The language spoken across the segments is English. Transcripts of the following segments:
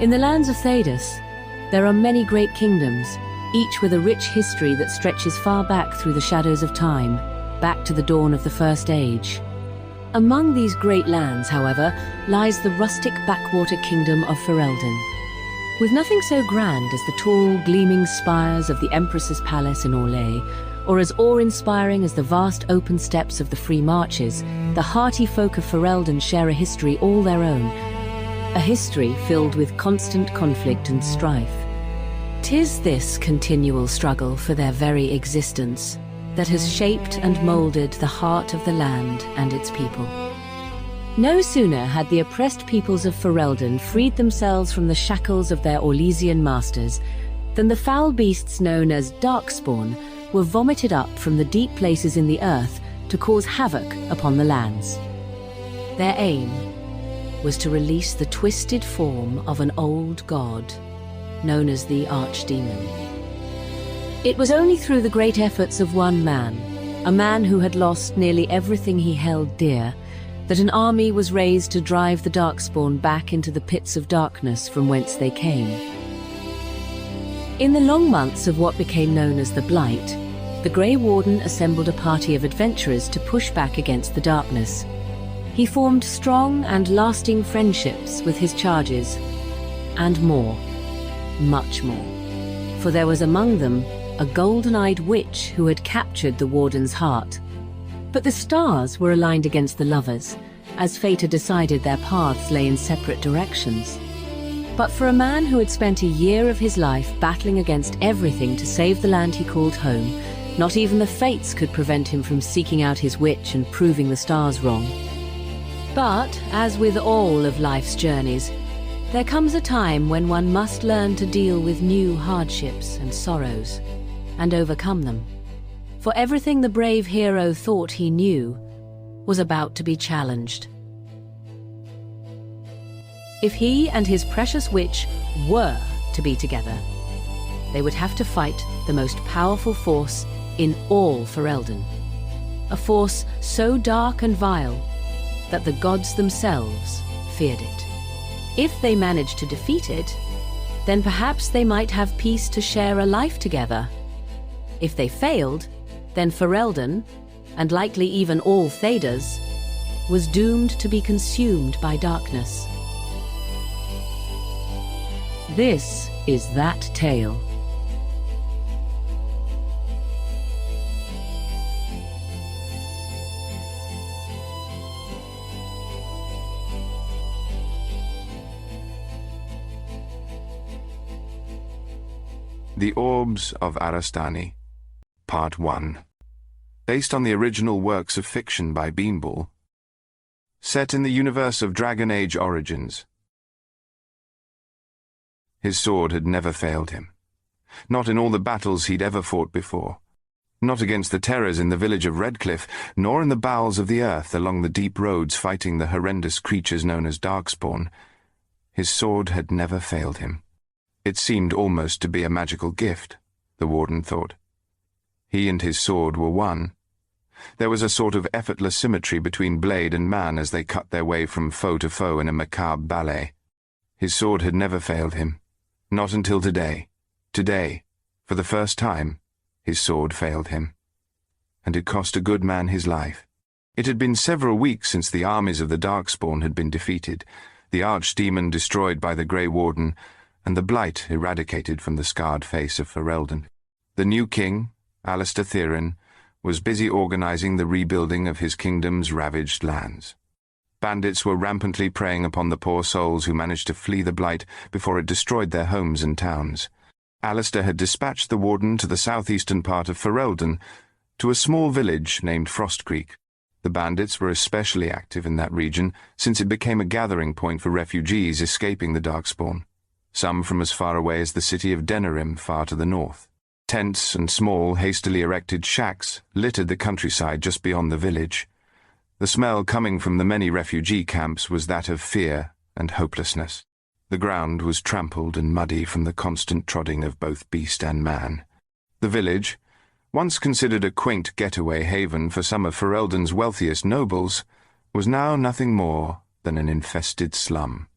In the lands of Thedas, there are many great kingdoms, each with a rich history that stretches far back through the shadows of time, back to the dawn of the First Age. Among these great lands, however, lies the rustic backwater kingdom of Ferelden. With nothing so grand as the tall, gleaming spires of the Empress's palace in Orlais, or as awe-inspiring as the vast open steppes of the Free Marches, the hearty folk of Ferelden share a history all their own, a history filled with constant conflict and strife. 'Tis this continual struggle for their very existence that has shaped and moulded the heart of the land and its people. No sooner had the oppressed peoples of Ferelden freed themselves from the shackles of their Orlesian masters than the foul beasts known as Darkspawn were vomited up from the deep places in the earth to cause havoc upon the lands. Their aim was to release the twisted form of an old god known as the Archdemon. It was only through the great efforts of one man, a man who had lost nearly everything he held dear, that an army was raised to drive the Darkspawn back into the pits of darkness from whence they came. In the long months of what became known as the Blight, the Grey Warden assembled a party of adventurers to push back against the darkness. He formed strong and lasting friendships with his charges, and more, much more, for there was among them a golden-eyed witch who had captured the Warden's heart. But the stars were aligned against the lovers, as fate had decided their paths lay in separate directions. But for a man who had spent a year of his life battling against everything to save the land he called home, not even the fates could prevent him from seeking out his witch and proving the stars wrong. But, as with all of life's journeys, there comes a time when one must learn to deal with new hardships and sorrows, and overcome them. For everything the brave hero thought he knew was about to be challenged. If he and his precious witch were to be together, they would have to fight the most powerful force in all Ferelden. A force so dark and vile that the gods themselves feared it. If they managed to defeat it, then perhaps they might have peace to share a life together. If they failed, then Ferelden, and likely even all Thedas, was doomed to be consumed by darkness. This is that tale. The Orbs of Arastani, Part 1. Based on the original works of fiction by Beanball. Set in the universe of Dragon Age Origins. His sword had never failed him. Not in all the battles he'd ever fought before. Not against the terrors in the village of Redcliffe, nor in the bowels of the earth along the deep roads fighting the horrendous creatures known as Darkspawn. His sword had never failed him. It seemed almost to be a magical gift, the Warden thought. He and his sword were one. There was a sort of effortless symmetry between blade and man as they cut their way from foe to foe in a macabre ballet. His sword had never failed him. Not until today. Today, for the first time, his sword failed him. And it cost a good man his life. It had been several weeks since the armies of the Darkspawn had been defeated, the Archdemon destroyed by the Grey Warden, and the Blight eradicated from the scarred face of Ferelden. The new king, Alistair Theron, was busy organizing the rebuilding of his kingdom's ravaged lands. Bandits were rampantly preying upon the poor souls who managed to flee the Blight before it destroyed their homes and towns. Alistair had dispatched the Warden to the southeastern part of Ferelden, to a small village named Frost Creek. The bandits were especially active in that region, since it became a gathering point for refugees escaping the Darkspawn, some from as far away as the city of Denerim far to the north. Tents and small, hastily erected shacks littered the countryside just beyond the village. The smell coming from the many refugee camps was that of fear and hopelessness. The ground was trampled and muddy from the constant trodding of both beast and man. The village, once considered a quaint getaway haven for some of Ferelden's wealthiest nobles, was now nothing more than an infested slum.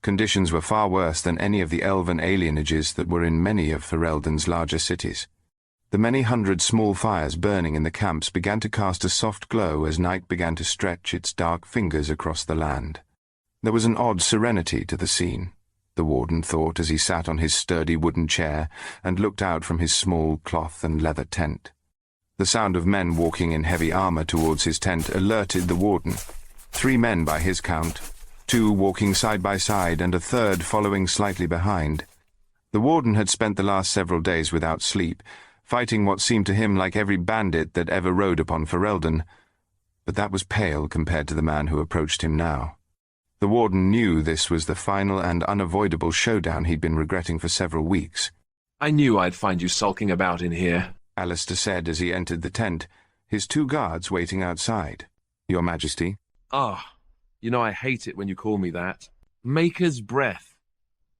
Conditions were far worse than any of the elven alienages that were in many of Ferelden's larger cities. The many hundred small fires burning in the camps began to cast a soft glow as night began to stretch its dark fingers across the land. There was an odd serenity to the scene, the warden thought as he sat on his sturdy wooden chair and looked out from his small cloth and leather tent. The sound of men walking in heavy armor towards his tent alerted the warden. 3 men by his count, 2 walking side by side and a third following slightly behind. The warden had spent the last several days without sleep, fighting what seemed to him like every bandit that ever rode upon Ferelden, but that was pale compared to the man who approached him now. The warden knew this was the final and unavoidable showdown he'd been regretting for several weeks. "I knew I'd find you sulking about in here," Alistair said as he entered the tent, his 2 guards waiting outside. "Your Majesty?" "Ah, you know I hate it when you call me that. Maker's breath.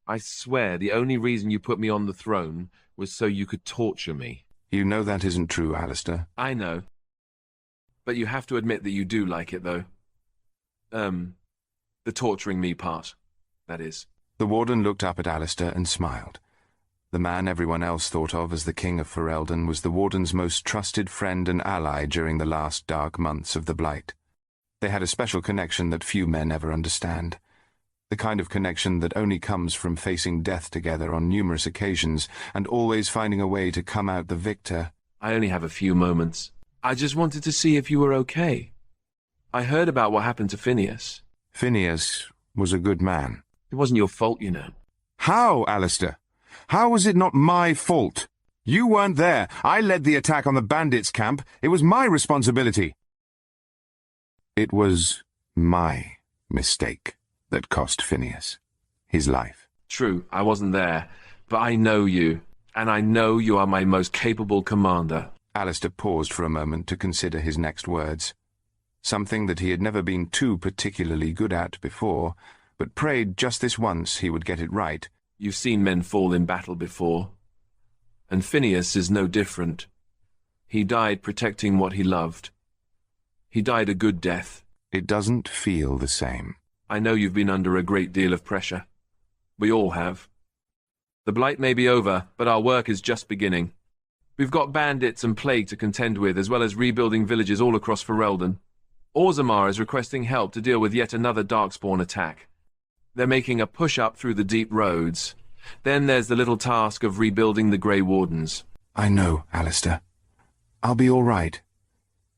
I swear the only reason you put me on the throne was so you could torture me." "You know that isn't true, Alistair." "I know. But you have to admit that you do like it, though. The torturing me part, that is." The warden looked up at Alistair and smiled. The man everyone else thought of as the King of Ferelden was the warden's most trusted friend and ally during the last dark months of the Blight. They had a special connection that few men ever understand. The kind of connection that only comes from facing death together on numerous occasions and always finding a way to come out the victor. "I only have a few moments. I just wanted to see if you were okay. I heard about what happened to Phineas." Phineas was a good man. "It wasn't your fault, you know." "How, Alistair? How was it not my fault? You weren't there. I led the attack on the bandits' camp. It was my responsibility." It was my mistake that cost Phineas his life. "True, I wasn't there, but I know you, and I know you are my most capable commander." Alistair paused for a moment to consider his next words. Something that he had never been too particularly good at before, but prayed just this once he would get it right. "You've seen men fall in battle before, and Phineas is no different. He died protecting what he loved. He died a good death." It doesn't feel the same. "I know you've been under a great deal of pressure. We all have. The Blight may be over, but our work is just beginning. We've got bandits and plague to contend with, as well as rebuilding villages all across Ferelden. Orzammar is requesting help to deal with yet another Darkspawn attack. They're making a push-up through the deep roads. Then there's the little task of rebuilding the Grey Wardens." "I know, Alistair. I'll be all right.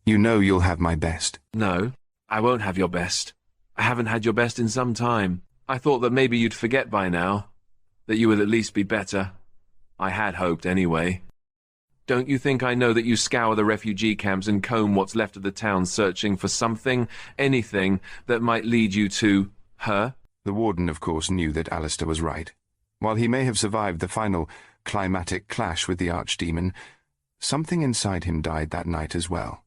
You know you'll have my best." "No, I won't have your best. I haven't had your best in some time. I thought that maybe you'd forget by now, that you would at least be better. I had hoped anyway. Don't you think I know that you scour the refugee camps and comb what's left of the town searching for something, anything, that might lead you to her?" The warden, of course, knew that Alistair was right. While he may have survived the final climatic clash with the archdemon, something inside him died that night as well.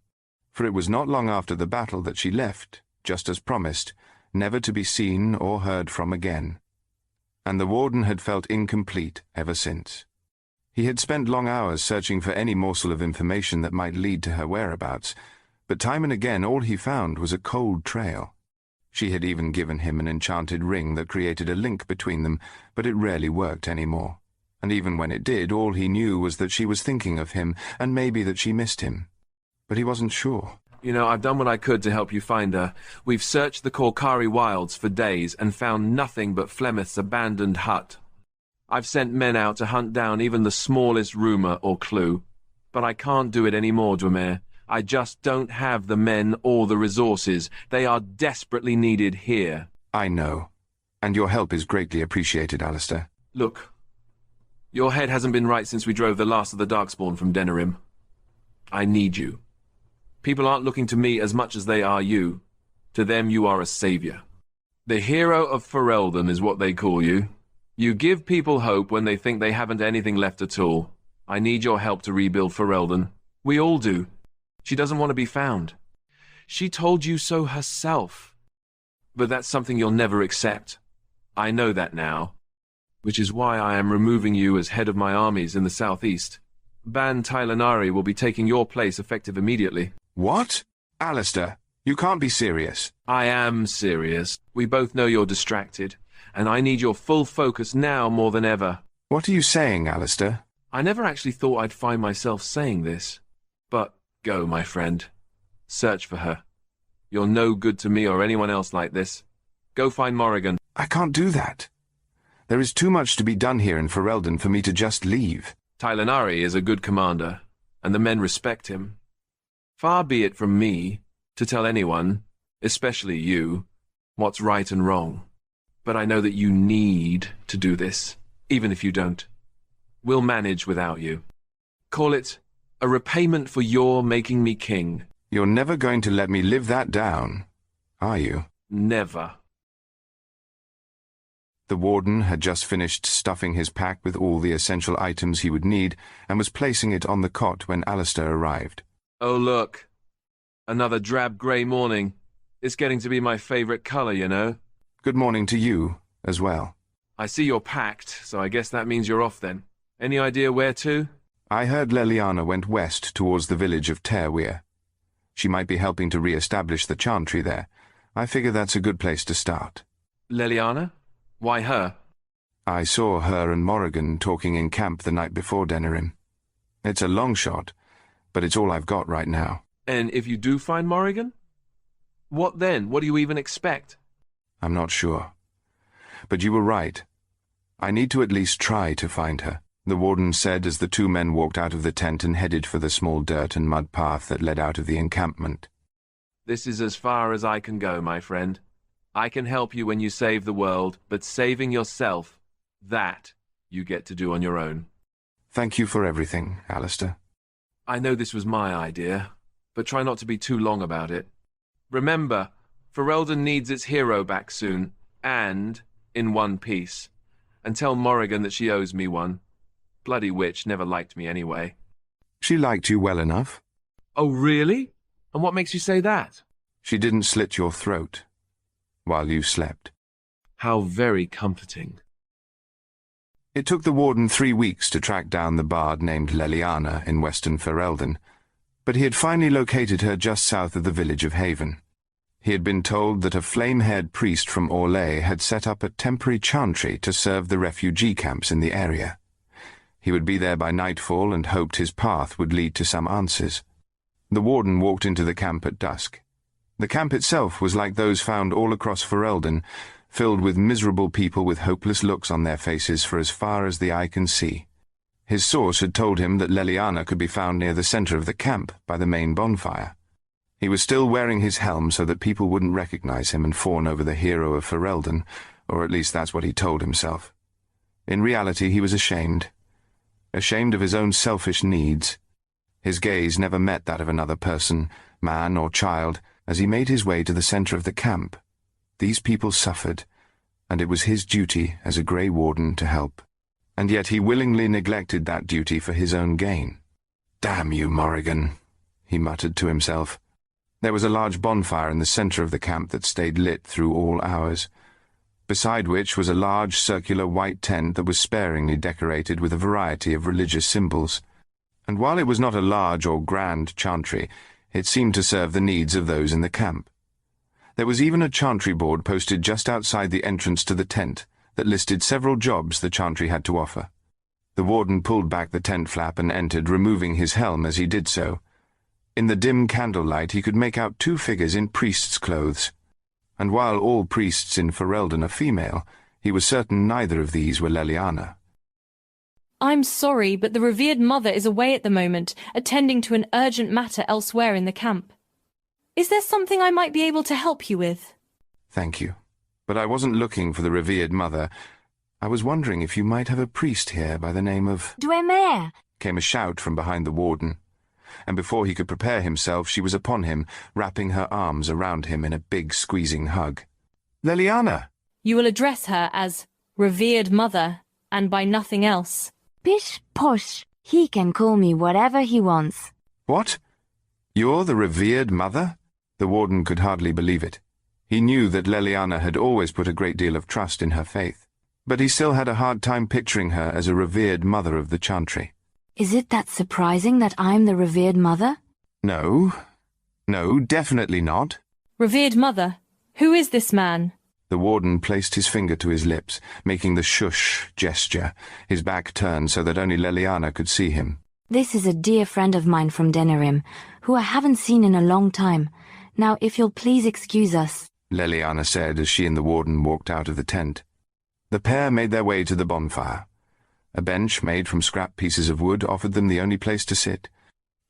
For it was not long after the battle that she left, just as promised, never to be seen or heard from again. And the warden had felt incomplete ever since. He had spent long hours searching for any morsel of information that might lead to her whereabouts, but time and again all he found was a cold trail. She had even given him an enchanted ring that created a link between them, but it rarely worked anymore. And even when it did, all he knew was that she was thinking of him, and maybe that she missed him. But he wasn't sure. "You know, I've done what I could to help you find her. We've searched the Korkari wilds for days and found nothing but Flemeth's abandoned hut. I've sent men out to hunt down even the smallest rumour or clue. But I can't do it anymore, Dwemer. I just don't have the men or the resources. They are desperately needed here." "I know. And your help is greatly appreciated, Alistair." "Look, your head hasn't been right since we drove the last of the Darkspawn from Denerim. I need you. People aren't looking to me as much as they are you. To them you are a saviour. The hero of Ferelden is what they call you. You give people hope when they think they haven't anything left at all. I need your help to rebuild Ferelden. We all do. She doesn't want to be found. She told you so herself. But that's something you'll never accept. I know that now. Which is why I am removing you as head of my armies in the southeast. Ban Tylanari will be taking your place effective immediately." "What? Alistair, you can't be serious." "I am serious. We both know you're distracted. and I need your full focus now more than ever. What are you saying, Alistair? I never actually thought I'd find myself saying this. But go, my friend. Search for her. You're no good to me or anyone else like this. Go find Morrigan. I can't do that. There is too much to be done here in Ferelden for me to just leave. Tylenari is a good commander, and the men respect him. Far be it from me to tell anyone, especially you, what's right and wrong. But I know that you need to do this, even if you don't. We'll manage without you. Call it a repayment for your making me king. You're never going to let me live that down, are you? Never. The warden had just finished stuffing his pack with all the essential items he would need and was placing it on the cot when Alistair arrived. Oh, look. Another drab grey morning. It's getting to be my favourite colour, you know. Good morning to you, as well. I see you're packed, so I guess that means you're off then. Any idea where to? I heard Leliana went west towards the village of Terweir. She might be helping to re-establish the chantry there. I figure that's a good place to start. Leliana? Why her? I saw her and Morrigan talking in camp the night before Denerim. It's a long shot, but it's all I've got right now. And if you do find Morrigan? What then? What do you even expect? I'm not sure. But you were right. I need to at least try to find her, the warden said as the two men walked out of the tent and headed for the small dirt and mud path that led out of the encampment. This is as far as I can go, my friend. I can help you when you save the world, but saving yourself, that you get to do on your own. Thank you for everything, Alistair. I know this was my idea, but try not to be too long about it. Remember, Ferelden needs its hero back soon, and in one piece. And tell Morrigan that she owes me one. Bloody witch never liked me anyway. She liked you well enough. Oh, really? And what makes you say that? She didn't slit your throat while you slept. How very comforting. It took the warden 3 weeks to track down the bard named Leliana in western Ferelden, but he had finally located her just south of the village of Haven. He had been told that a flame-haired priest from Orlais had set up a temporary chantry to serve the refugee camps in the area. He would be there by nightfall and hoped his path would lead to some answers. The warden walked into the camp at dusk. The camp itself was like those found all across Ferelden, filled with miserable people with hopeless looks on their faces for as far as the eye can see. His source had told him that Leliana could be found near the center of the camp, by the main bonfire. He was still wearing his helm so that people wouldn't recognize him and fawn over the hero of Ferelden, or at least that's what he told himself. In reality, he was ashamed. Ashamed of his own selfish needs. His gaze never met that of another person, man or child, as he made his way to the center of the camp. These people suffered, and it was his duty as a Grey Warden to help. And yet he willingly neglected that duty for his own gain. "Damn you, Morrigan," he muttered to himself. There was a large bonfire in the center of the camp that stayed lit through all hours, beside which was a large circular white tent that was sparingly decorated with a variety of religious symbols. And while it was not a large or grand chantry, it seemed to serve the needs of those in the camp. There was even a chantry board posted just outside the entrance to the tent that listed several jobs the chantry had to offer. The warden pulled back the tent flap and entered, removing his helm as he did so. In the dim candlelight he could make out 2 figures in priests' clothes, and while all priests in Ferelden are female, he was certain neither of these were Leliana. I'm sorry, but the revered mother is away at the moment, attending to an urgent matter elsewhere in the camp. Is there something I might be able to help you with? Thank you. But I wasn't looking for the revered mother. I was wondering if you might have a priest here by the name of... Dwemer! Came a shout from behind the warden. And before he could prepare himself, she was upon him, wrapping her arms around him in a big, squeezing hug. Leliana! You will address her as revered mother, and by nothing else. Bish posh, he can call me whatever he wants. What? You're the revered mother? The warden could hardly believe it. He knew that Leliana had always put a great deal of trust in her faith, but he still had a hard time picturing her as a revered mother of the chantry. Is it that surprising that I'm the revered mother? No, definitely not. Revered mother, who is this man? The warden placed his finger to his lips, making the shush gesture, his back turned so that only Leliana could see him. This is a dear friend of mine from Denerim, who I haven't seen in a long time. Now, if you'll please excuse us, Leliana said as she and the warden walked out of the tent. The pair made their way to the bonfire. A bench made from scrap pieces of wood offered them the only place to sit.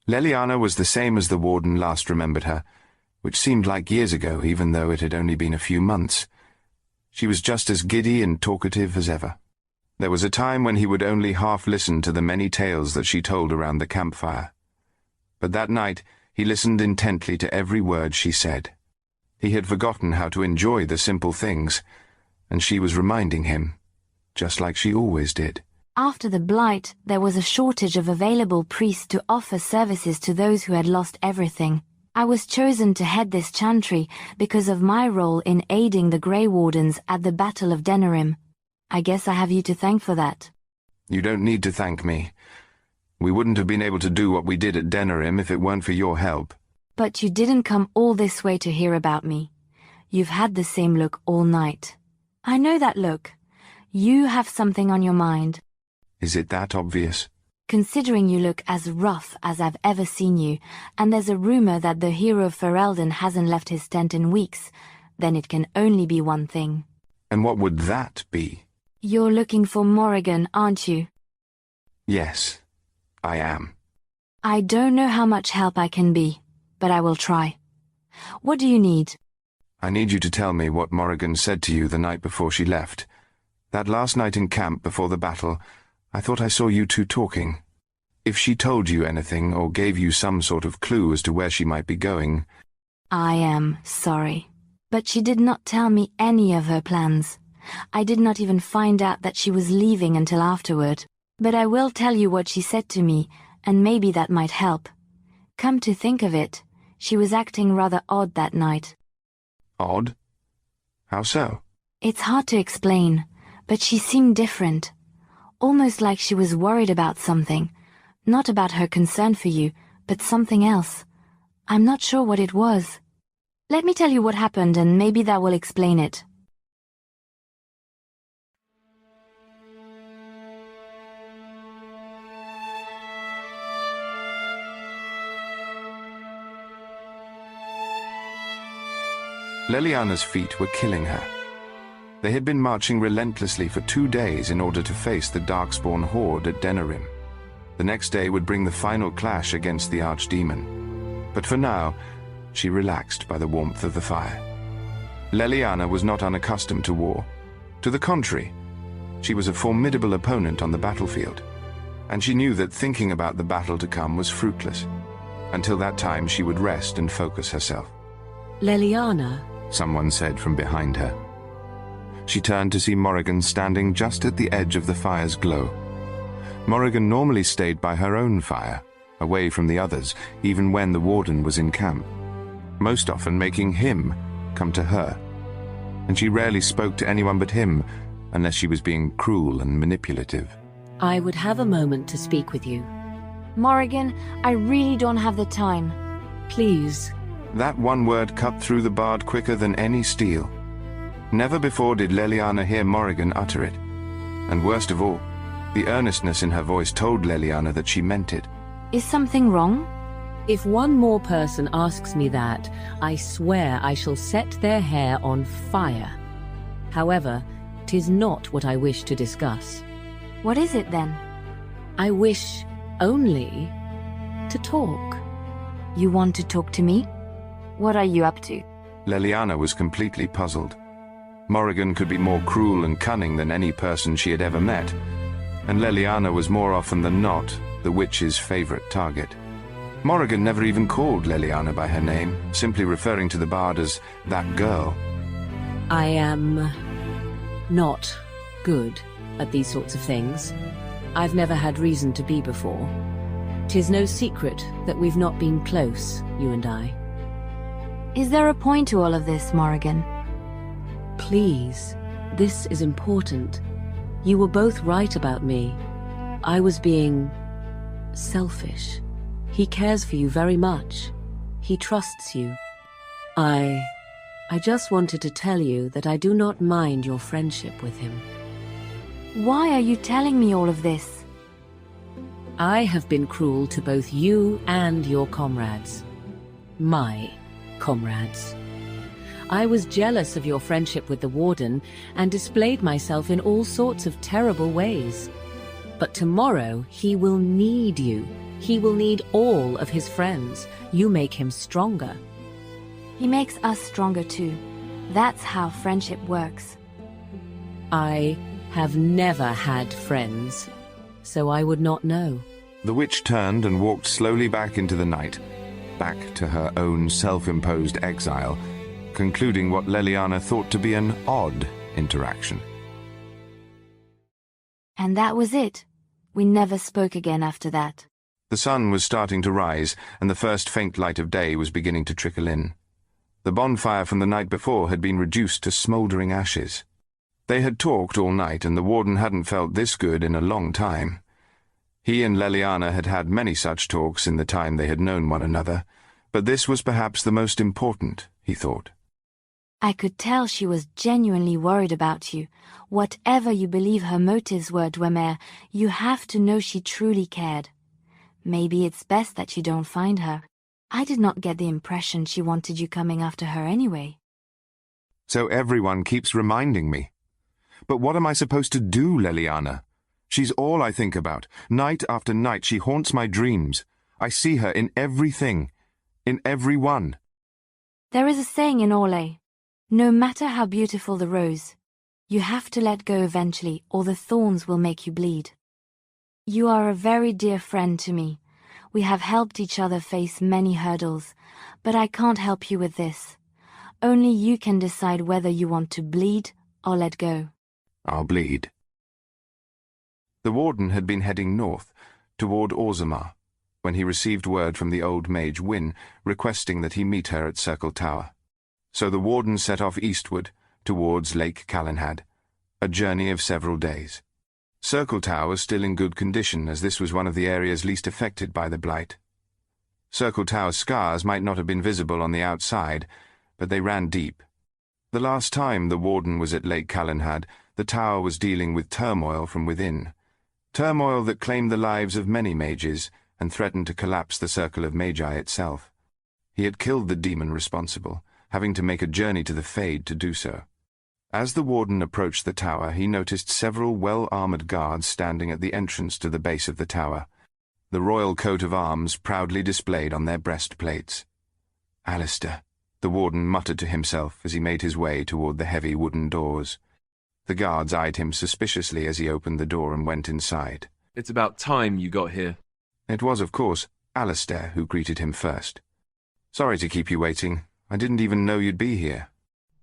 Leliana was the same as the warden last remembered her, which seemed like years ago, even though it had only been a few months. She was just as giddy and talkative as ever. There was a time when he would only half listen to the many tales that she told around the campfire. But that night he listened intently to every word she said. He had forgotten how to enjoy the simple things, and she was reminding him, just like she always did. after the Blight, there was a shortage of available priests to offer services to those who had lost everything. I was chosen to head this chantry because of my role in aiding the Grey Wardens at the Battle of Denerim. I guess I have you to thank for that. You don't need to thank me. We wouldn't have been able to do what we did at Denerim if it weren't for your help. But you didn't come all this way to hear about me. You've had the same look all night. I know that look. You have something on your mind. Is it that obvious? Considering you look as rough as I've ever seen you, and there's a rumor that the hero of Ferelden hasn't left his tent in weeks, then it can only be one thing. And what would that be? You're looking for Morrigan, aren't you? Yes, I am. I don't know how much help I can be, but I will try. What do you need? I need you to tell me what Morrigan said to you the night before she left. That last night in camp before the battle, I thought I saw you two talking. If she told you anything or gave you some sort of clue as to where she might be going... I am sorry, but she did not tell me any of her plans. I did not even find out that she was leaving until afterward. But I will tell you what she said to me, and maybe that might help. Come to think of it, she was acting rather odd that night. Odd? How so? It's hard to explain, but she seemed different. Almost like she was worried about something. Not about her concern for you, but something else. I'm not sure what it was. Let me tell you what happened, and maybe that will explain it. Leliana's feet were killing her. They had been marching relentlessly for 2 days in order to face the Darkspawn horde at Denerim. The next day would bring the final clash against the Archdemon. But for now, she relaxed by the warmth of the fire. Leliana was not unaccustomed to war. To the contrary, she was a formidable opponent on the battlefield, and she knew that thinking about the battle to come was fruitless. Until that time, she would rest and focus herself. Leliana, Someone said from behind her. She turned to see Morrigan standing just at the edge of the fire's glow. Morrigan normally stayed by her own fire, away from the others, even when the Warden was in camp, most often making him come to her. And she rarely spoke to anyone but him, unless she was being cruel and manipulative. I would have a moment to speak with you. Morrigan, I really don't have the time. Please. That one word cut through the bard quicker than any steel. Never before did Leliana hear Morrigan utter it. And worst of all, the earnestness in her voice told Leliana that she meant it. Is something wrong? If one more person asks me that, I swear I shall set their hair on fire. However, 'tis not what I wish to discuss. What is it then? I wish only to talk. You want to talk to me? What are you up to? Leliana was completely puzzled. Morrigan could be more cruel and cunning than any person she had ever met, and Leliana was more often than not the witch's favorite target. Morrigan never even called Leliana by her name, simply referring to the bard as that girl. I am not good at these sorts of things. I've never had reason to be before. 'Tis no secret that we've not been close, you and I. Is there a point to all of this, Morrigan? Please, this is important. You were both right about me. I was being selfish. He cares for you very much. He trusts you. I I just wanted to tell you that I do not mind your friendship with him. Why are you telling me all of this? I have been cruel to both you and your comrades. My comrades. I was jealous of your friendship with the Warden and displayed myself in all sorts of terrible ways. But tomorrow he will need you. He will need all of his friends. You make him stronger. He makes us stronger too. That's how friendship works. I have never had friends, so I would not know. The witch turned and walked slowly back into the night, back to her own self-imposed exile, concluding what Leliana thought to be an odd interaction. And that was it. We never spoke again after that. The sun was starting to rise, and the first faint light of day was beginning to trickle in. The bonfire from the night before had been reduced to smouldering ashes. They had talked all night, and the Warden hadn't felt this good in a long time. He and Leliana had had many such talks in the time they had known one another, but this was perhaps the most important, he thought. I could tell she was genuinely worried about you. Whatever you believe her motives were, Dwemer, you have to know she truly cared. Maybe it's best that you don't find her. I did not get the impression she wanted you coming after her anyway. So everyone keeps reminding me. But what am I supposed to do, Leliana? She's all I think about. Night after night she haunts my dreams. I see her in everything, in everyone. There is a saying in Orlais, no matter how beautiful the rose, you have to let go eventually or the thorns will make you bleed. You are a very dear friend to me. We have helped each other face many hurdles, but I can't help you with this. Only you can decide whether you want to bleed or let go. I'll bleed. The Warden had been heading north, toward Orzammar, when he received word from the old mage Wynne requesting that he meet her at Circle Tower. So the Warden set off eastward, towards Lake Calenhad, a journey of several days. Circle Tower was still in good condition, as this was one of the areas least affected by the blight. Circle Tower's scars might not have been visible on the outside, but they ran deep. The last time the Warden was at Lake Calenhad, the tower was dealing with turmoil from within. Turmoil that claimed the lives of many mages and threatened to collapse the Circle of Magi itself. He had killed the demon responsible, having to make a journey to the Fade to do so. As the Warden approached the tower, he noticed several well-armored guards standing at the entrance to the base of the tower, the royal coat of arms proudly displayed on their breastplates. Alistair, the Warden muttered to himself as he made his way toward the heavy wooden doors. The guards eyed him suspiciously as he opened the door and went inside. It's about time you got here. It was, of course, Alistair who greeted him first. Sorry to keep you waiting. I didn't even know you'd be here.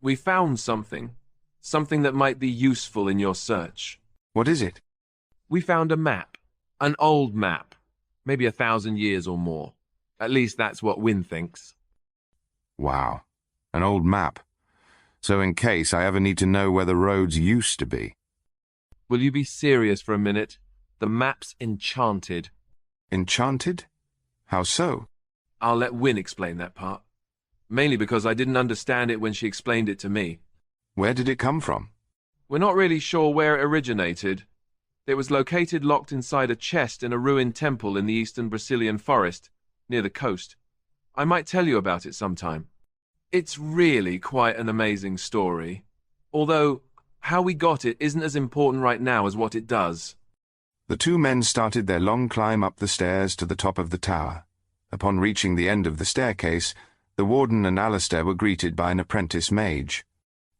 We found something. Something that might be useful in your search. What is it? We found a map. An old map. Maybe 1,000 years or more. At least that's what Wynne thinks. Wow. An old map. So in case I ever need to know where the roads used to be. Will you be serious for a minute? The map's enchanted. Enchanted? How so? I'll let Wynne explain that part. Mainly because I didn't understand it when she explained it to me. Where did it come from? We're not really sure where it originated. It was located locked inside a chest in a ruined temple in the eastern Brazilian forest, near the coast. I might tell you about it sometime. It's really quite an amazing story. Although, how we got it isn't as important right now as what it does. The two men started their long climb up the stairs to the top of the tower. Upon reaching the end of the staircase, the Warden and Alistair were greeted by an apprentice mage.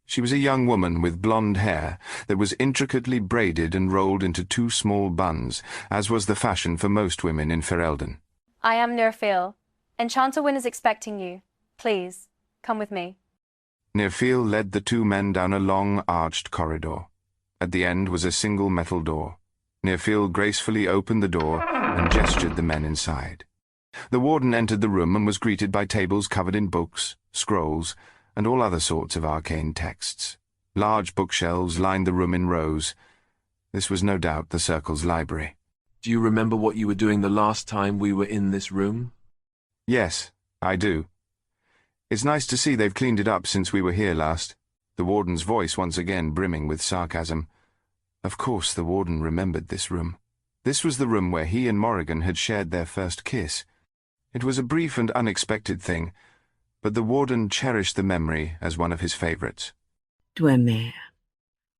She was a young woman with blonde hair that was intricately braided and rolled into two small buns, as was the fashion for most women in Ferelden. I am Nerfil. Enchanter Wynne is expecting you. Please, come with me. Nerfil led the two men down a long, arched corridor. At the end was a single metal door. Nerfil gracefully opened the door and gestured the men inside. The Warden entered the room and was greeted by tables covered in books, scrolls, and all other sorts of arcane texts. Large bookshelves lined the room in rows. This was no doubt the Circle's library. Do you remember what you were doing the last time we were in this room? Yes, I do. It's nice to see they've cleaned it up since we were here last. The warden's voice once again brimming with sarcasm. Of course the warden remembered this room. This was the room where he and Morrigan had shared their first kiss. It was a brief and unexpected thing, but the warden cherished the memory as one of his favorites. Dwemer,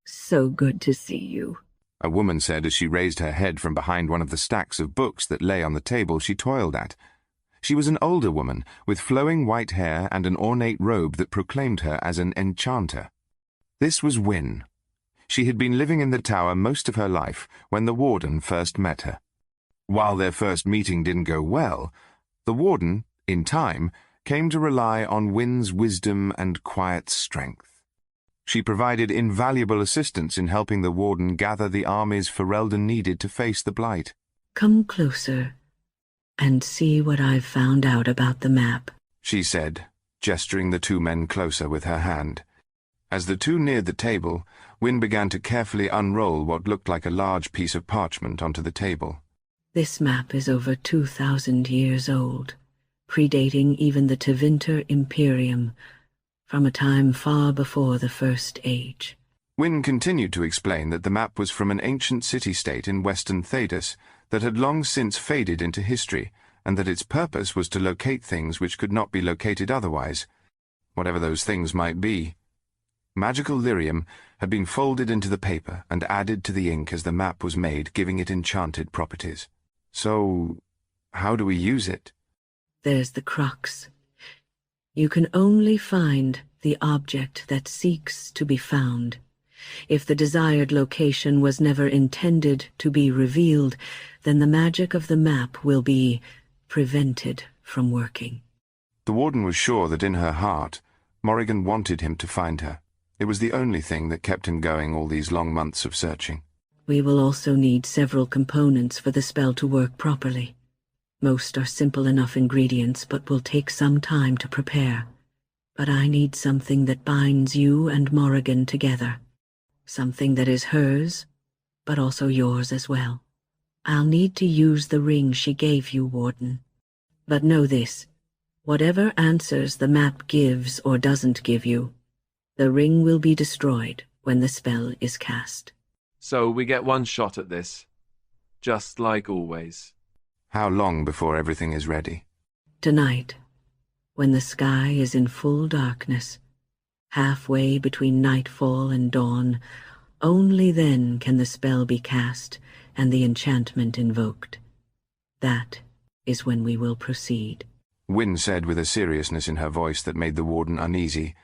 so good to see you, a woman said as she raised her head from behind one of the stacks of books that lay on the table she toiled at. She was an older woman, with flowing white hair and an ornate robe that proclaimed her as an enchanter. This was Wynne. She had been living in the tower most of her life when the warden first met her. While their first meeting didn't go well, the warden, in time, came to rely on Wynne's wisdom and quiet strength. She provided invaluable assistance in helping the warden gather the armies Ferelden needed to face the Blight. Come closer and see what I've found out about the map, she said, gesturing the two men closer with her hand. As the two neared the table, Wynne began to carefully unroll what looked like a large piece of parchment onto the table. This map is over 2,000 years old, predating even the Tevinter Imperium, from a time far before the First Age. Wynne continued to explain that the map was from an ancient city-state in western Thedas that had long since faded into history, and that its purpose was to locate things which could not be located otherwise, whatever those things might be. Magical lyrium had been folded into the paper and added to the ink as the map was made, giving it enchanted properties. So, how do we use it? There's the crux. You can only find the object that seeks to be found. If the desired location was never intended to be revealed, then the magic of the map will be prevented from working. The warden was sure that in her heart, Morrigan wanted him to find her. It was the only thing that kept him going all these long months of searching. We will also need several components for the spell to work properly. Most are simple enough ingredients, but will take some time to prepare. But I need something that binds you and Morrigan together. Something that is hers, but also yours as well. I'll need to use the ring she gave you, Warden. But know this, whatever answers the map gives or doesn't give you, the ring will be destroyed when the spell is cast. So we get one shot at this, just like always. How long before everything is ready? Tonight, when the sky is in full darkness, halfway between nightfall and dawn, only then can the spell be cast and the enchantment invoked. That is when we will proceed. Wynne said with a seriousness in her voice that made the warden uneasy.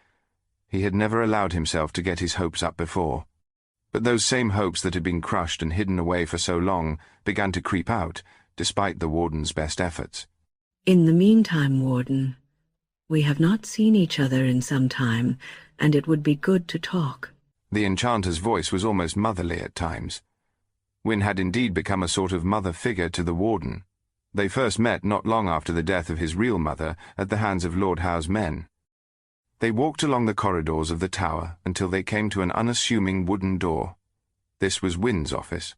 He had never allowed himself to get his hopes up before. But those same hopes that had been crushed and hidden away for so long began to creep out, despite the warden's best efforts. In the meantime, Warden, we have not seen each other in some time, and it would be good to talk. The enchanter's voice was almost motherly at times. Wynne had indeed become a sort of mother figure to the warden. They first met not long after the death of his real mother at the hands of Lord Howe's men. They walked along the corridors of the tower until they came to an unassuming wooden door. This was Wynne's office.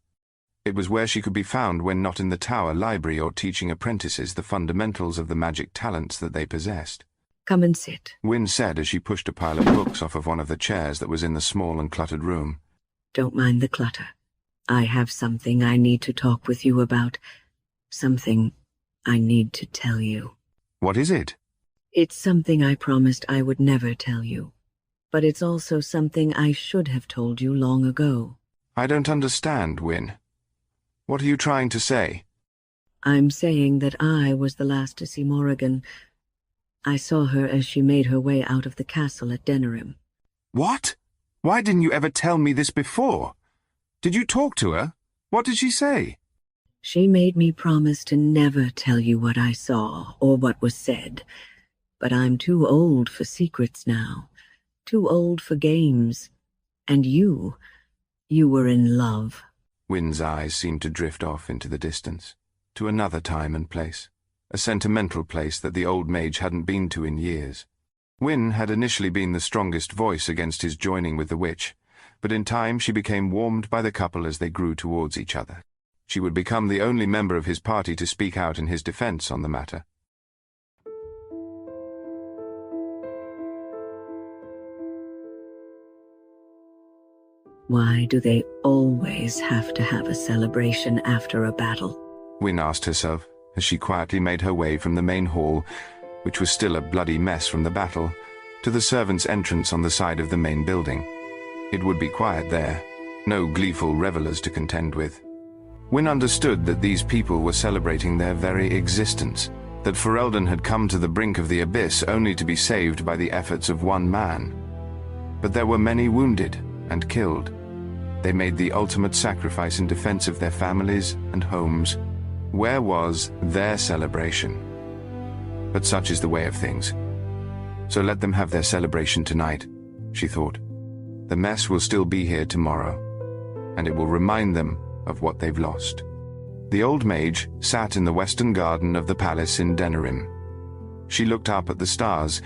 It was where she could be found when not in the tower library or teaching apprentices the fundamentals of the magic talents that they possessed. Come and sit, Wynne said as she pushed a pile of books off of one of the chairs that was in the small and cluttered room. Don't mind the clutter. I have something I need to talk with you about. Something I need to tell you. What is it? It's something I promised I would never tell you. But it's also something I should have told you long ago. I don't understand, Wynne. What are you trying to say? I'm saying that I was the last to see Morrigan. I saw her as she made her way out of the castle at Denerim. What? Why didn't you ever tell me this before? Did you talk to her? What did she say? She made me promise to never tell you what I saw or what was said. But I'm too old for secrets now. Too old for games. And you were in love. Wynne's eyes seemed to drift off into the distance, to another time and place, a sentimental place that the old mage hadn't been to in years. Wynne had initially been the strongest voice against his joining with the witch, but in time she became warmed by the couple as they grew towards each other. She would become the only member of his party to speak out in his defense on the matter. Why do they always have to have a celebration after a battle? Wynne asked herself as she quietly made her way from the main hall, which was still a bloody mess from the battle, to the servants' entrance on the side of the main building. It would be quiet there, no gleeful revelers to contend with. Wynne understood that these people were celebrating their very existence, that Ferelden had come to the brink of the abyss only to be saved by the efforts of one man. But there were many wounded and killed. They made the ultimate sacrifice in defense of their families and homes. Where was their celebration? But such is the way of things. So let them have their celebration tonight, she thought. The mess will still be here tomorrow, and it will remind them of what they've lost. The old mage sat in the western garden of the palace in Denerim. She looked up at the stars,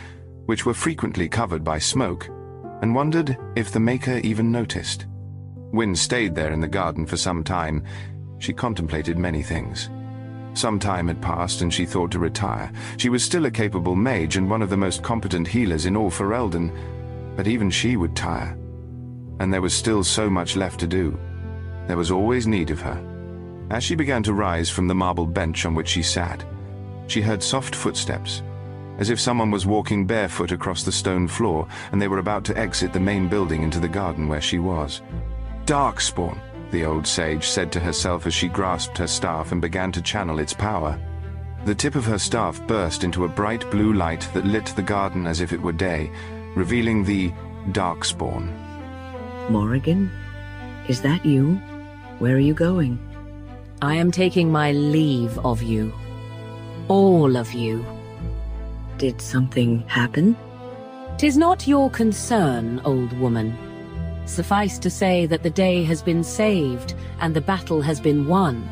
which were frequently covered by smoke, and wondered if the Maker even noticed. Wynne stayed there in the garden for some time. She contemplated many things. Some time had passed and she thought to retire. She was still a capable mage and one of the most competent healers in all Ferelden, but even she would tire. And there was still so much left to do. There was always need of her. As she began to rise from the marble bench on which she sat, she heard soft footsteps, as if someone was walking barefoot across the stone floor and they were about to exit the main building into the garden where she was. "Darkspawn," the old sage said to herself as she grasped her staff and began to channel its power. The tip of her staff burst into a bright blue light that lit the garden as if it were day, revealing the Darkspawn. Morrigan? Is that you? Where are you going? I am taking my leave of you. All of you. Did something happen? 'Tis not your concern, old woman. Suffice to say that the day has been saved and the battle has been won.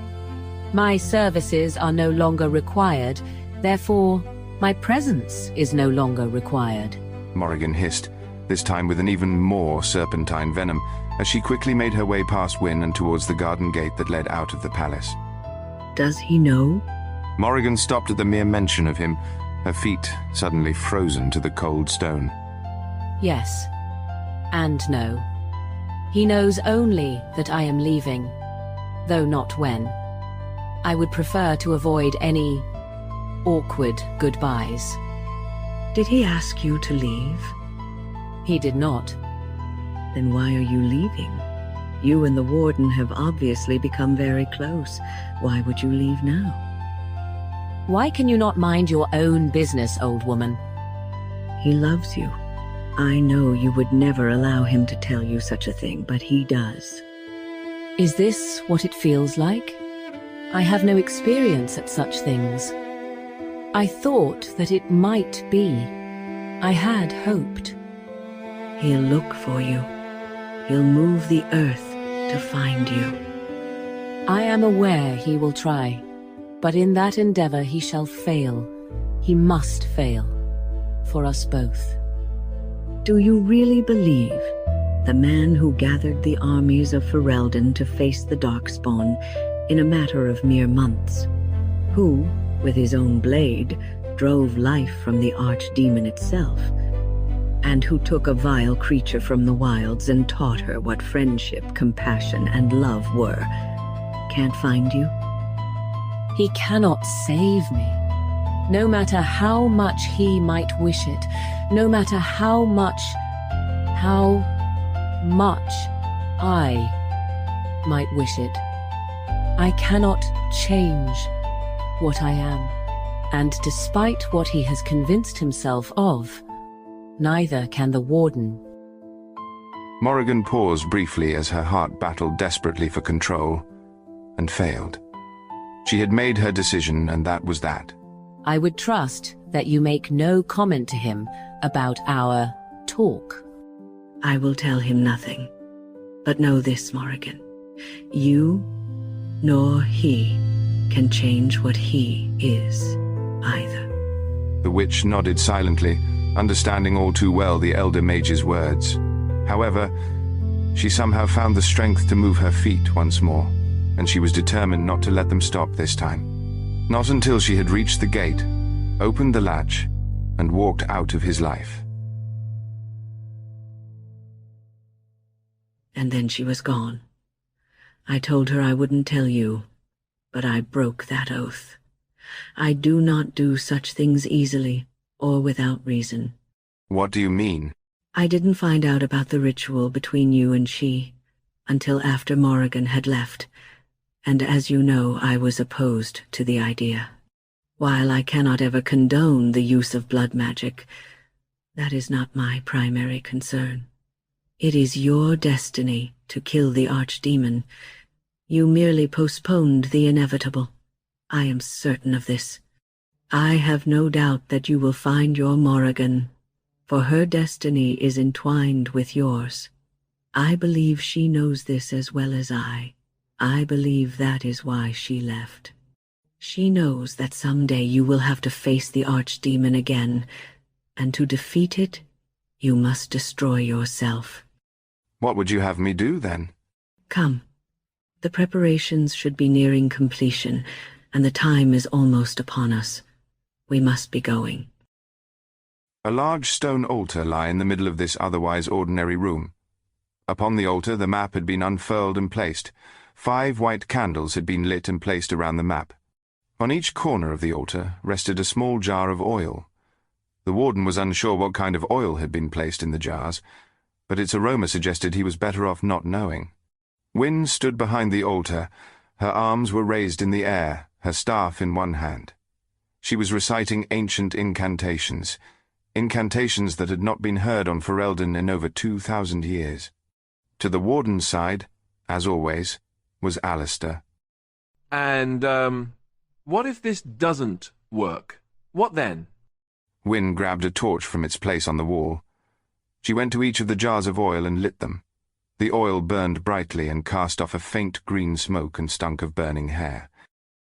My services are no longer required, therefore my presence is no longer required. Morrigan hissed, this time with an even more serpentine venom, as she quickly made her way past Wynne and towards the garden gate that led out of the palace. Does he know? Morrigan stopped at the mere mention of him, her feet suddenly frozen to the cold stone. Yes, and no. He knows only that I am leaving, though not when. I would prefer to avoid any awkward goodbyes. Did he ask you to leave? He did not. Then why are you leaving? You and the Warden have obviously become very close. Why would you leave now? Why can you not mind your own business, old woman? He loves you. I know you would never allow him to tell you such a thing, but he does. Is this what it feels like? I have no experience at such things. I thought that it might be. I had hoped. He'll look for you. He'll move the earth to find you. I am aware he will try, but in that endeavor he shall fail. He must fail. For us both. Do you really believe the man who gathered the armies of Ferelden to face the Darkspawn in a matter of mere months, who, with his own blade, drove life from the archdemon itself, and who took a vile creature from the wilds and taught her what friendship, compassion, and love were, can't find you? He cannot save me. No matter how much he might wish it, no matter how much I might wish it, I cannot change what I am. And despite what he has convinced himself of, neither can the Warden. Morrigan paused briefly as her heart battled desperately for control, and failed. She had made her decision, and that was that. I would trust that you make no comment to him about our talk. I will tell him nothing. But know this, Morrigan. You, nor he, can change what he is, either. The witch nodded silently, understanding all too well the elder mage's words. However, she somehow found the strength to move her feet once more, and she was determined not to let them stop this time. Not until she had reached the gate, opened the latch, and walked out of his life. and then she was gone. I told her I wouldn't tell you, but I broke that oath. I do not do such things easily, or without reason. What do you mean? I didn't find out about the ritual between you and she until after Morrigan had left, and as you know, I was opposed to the idea. While I cannot ever condone the use of blood magic, that is not my primary concern. It is your destiny to kill the archdemon. You merely postponed the inevitable. I am certain of this. I have no doubt that you will find your Morrigan, for her destiny is entwined with yours. I believe she knows this as well as I. I believe that is why she left. She knows that someday you will have to face the archdemon again, and to defeat it, you must destroy yourself. What would you have me do, then? Come. The preparations should be nearing completion, and the time is almost upon us. We must be going. A large stone altar lay in the middle of this otherwise ordinary room. Upon the altar the map had been unfurled and placed. 5 white candles had been lit and placed around the map. On each corner of the altar rested a small jar of oil. The warden was unsure what kind of oil had been placed in the jars, but its aroma suggested he was better off not knowing. Wynne stood behind the altar. Her arms were raised in the air, her staff in one hand. She was reciting ancient incantations, incantations that had not been heard on Ferelden in over 2,000 years. To the warden's side, as always, was Alistair. And, what if this doesn't work? What then? Wynne grabbed a torch from its place on the wall. She went to each of the jars of oil and lit them. The oil burned brightly and cast off a faint green smoke and stunk of burning hair.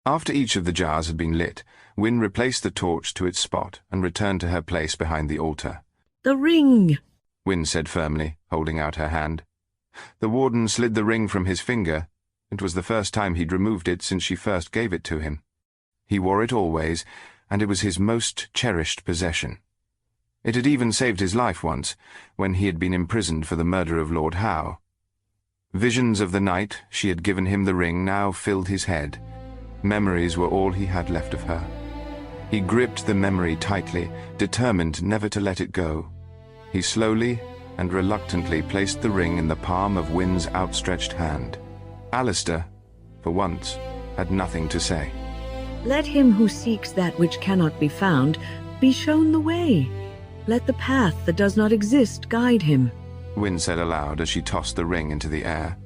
After each of the jars had been lit, Wynne replaced the torch to its spot and returned to her place behind the altar. The ring! Wynne said firmly, holding out her hand. The warden slid the ring from his finger. It was the first time he'd removed it since she first gave it to him. He wore it always, and it was his most cherished possession. It had even saved his life once, when he had been imprisoned for the murder of Lord Howe. Visions of the night she had given him the ring now filled his head. Memories were all he had left of her. He gripped the memory tightly, determined never to let it go. He slowly and reluctantly placed the ring in the palm of Wynne's outstretched hand. Alistair, for once, had nothing to say. Let him who seeks that which cannot be found be shown the way. Let the path that does not exist guide him, Wynne said aloud as she tossed the ring into the air.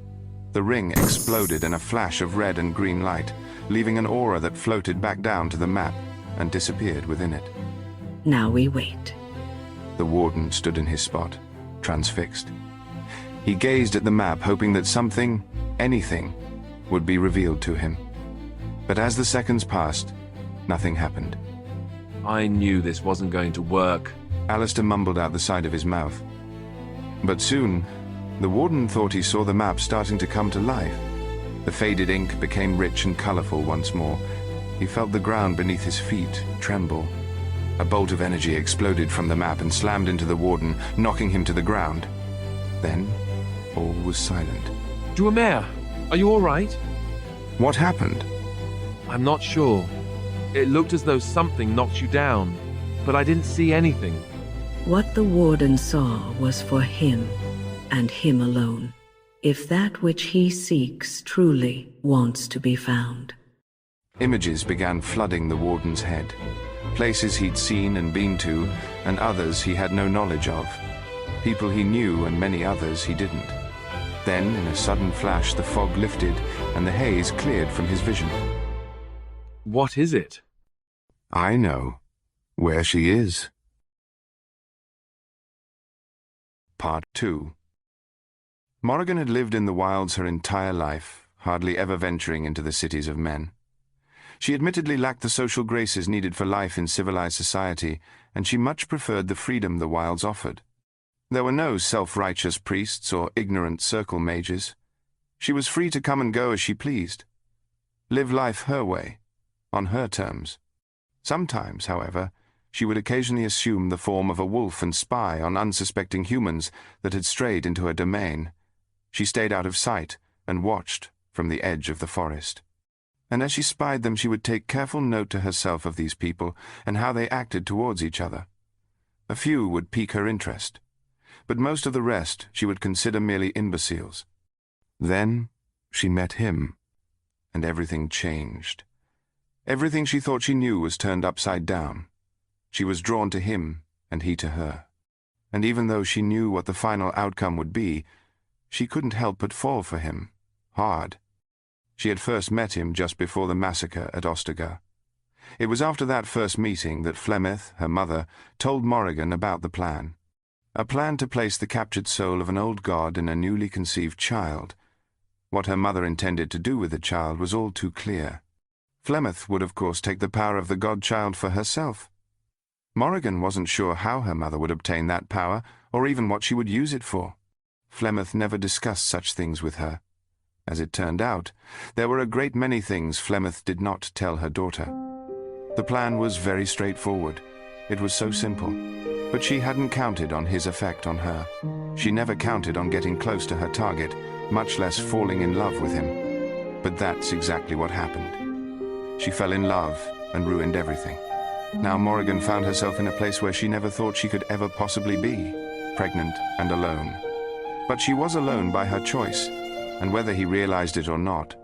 The ring exploded in a flash of red and green light, leaving an aura that floated back down to the map and disappeared within it. Now we wait. The warden stood in his spot, transfixed. He gazed at the map, hoping that something, anything, would be revealed to him. But as the seconds passed, nothing happened. I knew this wasn't going to work. Alistair mumbled out the side of his mouth. But soon, the warden thought he saw the map starting to come to life. The faded ink became rich and colorful once more. He felt the ground beneath his feet tremble. A bolt of energy exploded from the map and slammed into the warden, knocking him to the ground. Then, all was silent. Duamer, are you all right? What happened? I'm not sure. It looked as though something knocked you down, but I didn't see anything. What the warden saw was for him, and him alone, if that which he seeks truly wants to be found. Images began flooding the warden's head. Places he'd seen and been to, and others he had no knowledge of. People he knew and many others he didn't. Then, in a sudden flash, the fog lifted and the haze cleared from his vision. What is it? I know where she is. Part 2. Morrigan had lived in the wilds her entire life, hardly ever venturing into the cities of men. She admittedly lacked the social graces needed for life in civilized society, and she much preferred the freedom the wilds offered. There were no self-righteous priests or ignorant circle mages. She was free to come and go as she pleased. Live life her way, on her terms. Sometimes, however, she would occasionally assume the form of a wolf and spy on unsuspecting humans that had strayed into her domain. She stayed out of sight and watched from the edge of the forest. And as she spied them, she would take careful note to herself of these people and how they acted towards each other. A few would pique her interest, but most of the rest she would consider merely imbeciles. Then she met him, and everything changed. Everything she thought she knew was turned upside down. She was drawn to him, and he to her. And even though she knew what the final outcome would be, she couldn't help but fall for him, hard. She had first met him just before the massacre at Ostagar. It was after that first meeting that Flemeth, her mother, told Morrigan about the plan. A plan to place the captured soul of an old god in a newly conceived child. What her mother intended to do with the child was all too clear. Flemeth would of course take the power of the godchild for herself. Morrigan wasn't sure how her mother would obtain that power, or even what she would use it for. Flemeth never discussed such things with her. As it turned out, there were a great many things Flemeth did not tell her daughter. The plan was very straightforward. It was so simple. But she hadn't counted on his effect on her. She never counted on getting close to her target, much less falling in love with him. But that's exactly what happened. She fell in love and ruined everything. Now Morrigan found herself in a place where she never thought she could ever possibly be, pregnant and alone. But she was alone by her choice, and whether he realized it or not,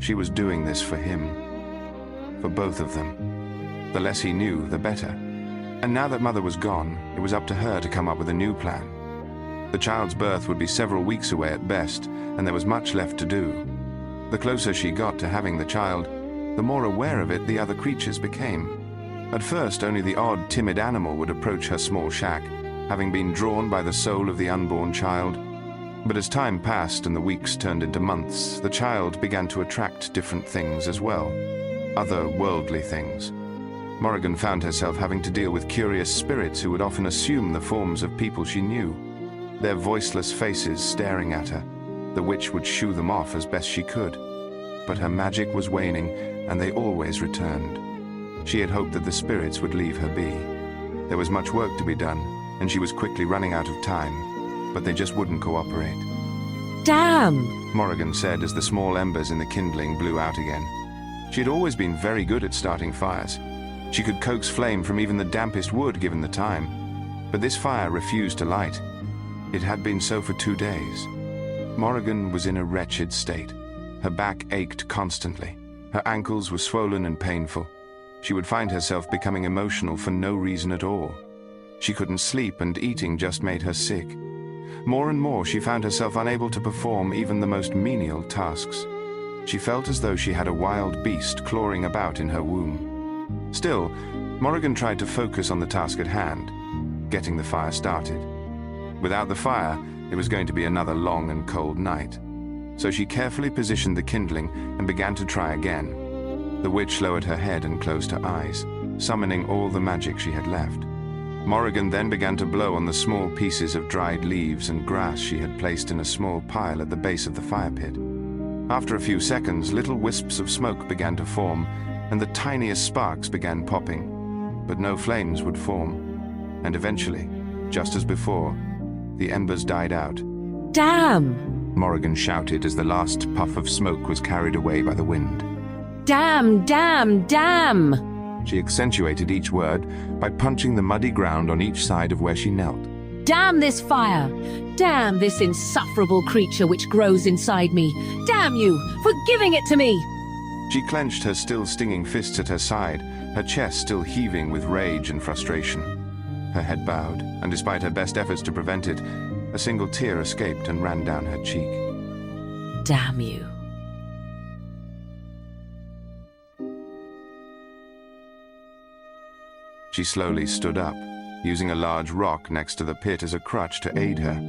she was doing this for him. For both of them. The less he knew, the better. And now that Mother was gone, it was up to her to come up with a new plan. The child's birth would be several weeks away at best, and there was much left to do. The closer she got to having the child, the more aware of it the other creatures became. At first, only the odd, timid animal would approach her small shack, having been drawn by the soul of the unborn child. But as time passed and the weeks turned into months, the child began to attract different things as well. Other worldly things. Morrigan found herself having to deal with curious spirits who would often assume the forms of people she knew, their voiceless faces staring at her. The witch would shoo them off as best she could. But her magic was waning, and they always returned. She had hoped that the spirits would leave her be. There was much work to be done, and she was quickly running out of time, but they just wouldn't cooperate. Damn! Morrigan said as the small embers in the kindling blew out again. She had always been very good at starting fires. She could coax flame from even the dampest wood given the time, but this fire refused to light. It had been so for 2 days. Morrigan was in a wretched state. Her back ached constantly. Her ankles were swollen and painful. She would find herself becoming emotional for no reason at all. She couldn't sleep, and eating just made her sick. More and more she found herself unable to perform even the most menial tasks. She felt as though she had a wild beast clawing about in her womb. Still, Morrigan tried to focus on the task at hand, getting the fire started. Without the fire, it was going to be another long and cold night. So she carefully positioned the kindling and began to try again. The witch lowered her head and closed her eyes, summoning all the magic she had left. Morrigan then began to blow on the small pieces of dried leaves and grass she had placed in a small pile at the base of the fire pit. After a few seconds, little wisps of smoke began to form, and the tiniest sparks began popping, but no flames would form. And eventually, just as before, the embers died out. Damn! Morrigan shouted as the last puff of smoke was carried away by the wind. Damn, damn, damn! She accentuated each word by punching the muddy ground on each side of where she knelt. Damn this fire! Damn this insufferable creature which grows inside me! Damn you, for giving it to me! She clenched her still stinging fists at her side, her chest still heaving with rage and frustration. Her head bowed, and despite her best efforts to prevent it, a single tear escaped and ran down her cheek. Damn you. She slowly stood up, using a large rock next to the pit as a crutch to aid her.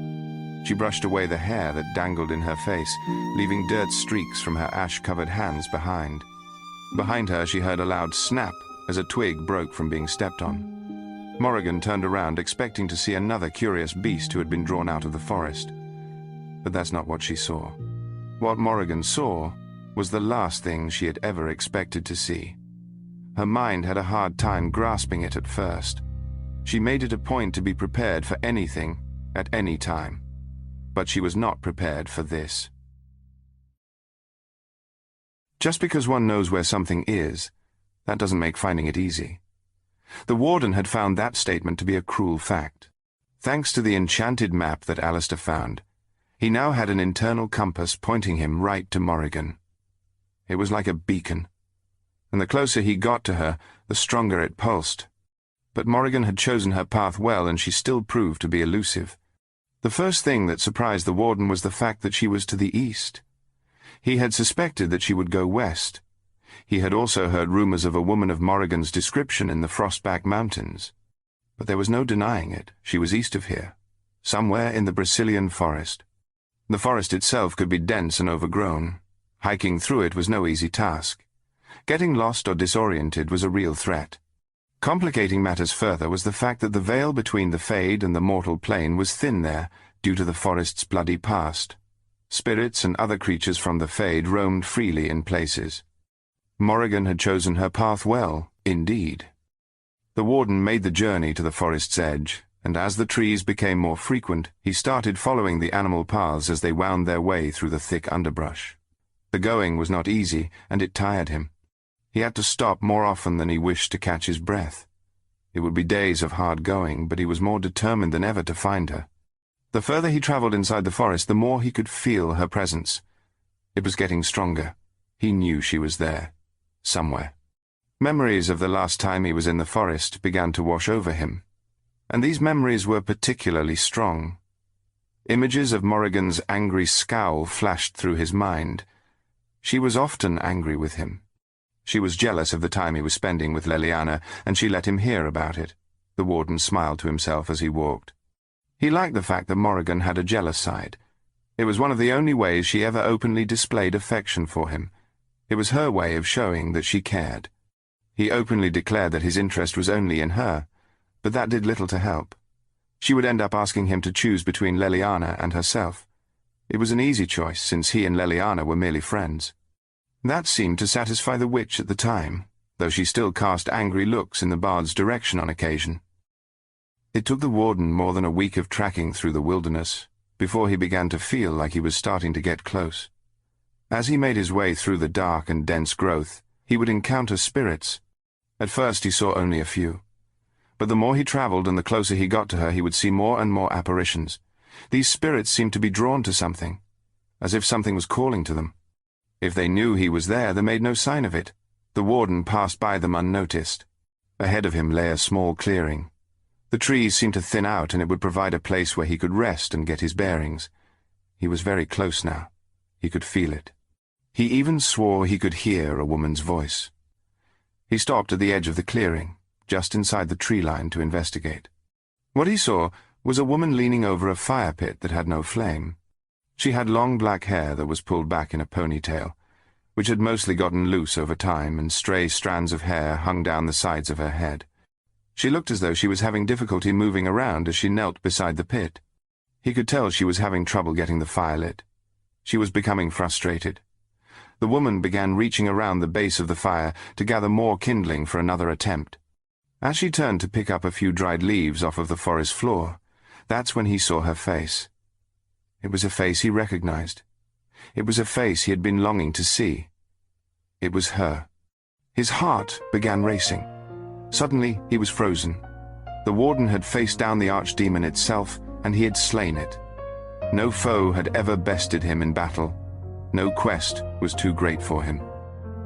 She brushed away the hair that dangled in her face, leaving dirt streaks from her ash-covered hands behind. Behind her, she heard a loud snap as a twig broke from being stepped on. Morrigan turned around, expecting to see another curious beast who had been drawn out of the forest. But that's not what she saw. What Morrigan saw was the last thing she had ever expected to see. Her mind had a hard time grasping it at first. She made it a point to be prepared for anything, at any time. but she was not prepared for this. Just because one knows where something is, that doesn't make finding it easy. The Warden had found that statement to be a cruel fact. Thanks to the enchanted map that Alistair found, he now had an internal compass pointing him right to Morrigan. It was like a beacon, and the closer he got to her, the stronger it pulsed. But Morrigan had chosen her path well, and she still proved to be elusive. The first thing that surprised the Warden was the fact that she was to the east. He had suspected that she would go west. He had also heard rumors of a woman of Morrigan's description in the Frostback Mountains. But there was no denying it. She was east of here, somewhere in the Brazilian forest. The forest itself could be dense and overgrown. Hiking through it was no easy task. Getting lost or disoriented was a real threat. Complicating matters further was the fact that the veil between the Fade and the mortal plane was thin there due to the forest's bloody past. Spirits and other creatures from the Fade roamed freely in places. Morrigan had chosen her path well, indeed. The Warden made the journey to the forest's edge, and as the trees became more frequent, he started following the animal paths as they wound their way through the thick underbrush. The going was not easy, and it tired him. He had to stop more often than he wished to catch his breath. It would be days of hard going, but he was more determined than ever to find her. The further he traveled inside the forest, the more he could feel her presence. It was getting stronger. He knew she was there, somewhere. Memories of the last time he was in the forest began to wash over him, and these memories were particularly strong. Images of Morrigan's angry scowl flashed through his mind. She was often angry with him. She was jealous of the time he was spending with Leliana, and she let him hear about it. The Warden smiled to himself as he walked. He liked the fact that Morrigan had a jealous side. It was one of the only ways she ever openly displayed affection for him. It was her way of showing that she cared. He openly declared that his interest was only in her, but that did little to help. She would end up asking him to choose between Leliana and herself. It was an easy choice, since he and Leliana were merely friends. That seemed to satisfy the witch at the time, though she still cast angry looks in the bard's direction on occasion. It took the Warden more than a week of tracking through the wilderness before he began to feel like he was starting to get close. As he made his way through the dark and dense growth, he would encounter spirits. At first he saw only a few, but the more he traveled and the closer he got to her, he would see more and more apparitions. These spirits seemed to be drawn to something, as if something was calling to them. If they knew he was there, they made no sign of it. The Warden passed by them unnoticed. Ahead of him lay a small clearing. The trees seemed to thin out, and it would provide a place where he could rest and get his bearings. He was very close now. He could feel it. He even swore he could hear a woman's voice. He stopped at the edge of the clearing, just inside the tree line, to investigate. What he saw was a woman leaning over a fire pit that had no flame. She had long black hair that was pulled back in a ponytail, which had mostly gotten loose over time, and stray strands of hair hung down the sides of her head. She looked as though she was having difficulty moving around as she knelt beside the pit. He could tell she was having trouble getting the fire lit. She was becoming frustrated. The woman began reaching around the base of the fire to gather more kindling for another attempt. As she turned to pick up a few dried leaves off of the forest floor, that's when he saw her face. It was a face he recognized. It was a face he had been longing to see. It was her. His heart began racing. Suddenly, he was frozen. The Warden had faced down the archdemon itself, and he had slain it. No foe had ever bested him in battle. No quest was too great for him.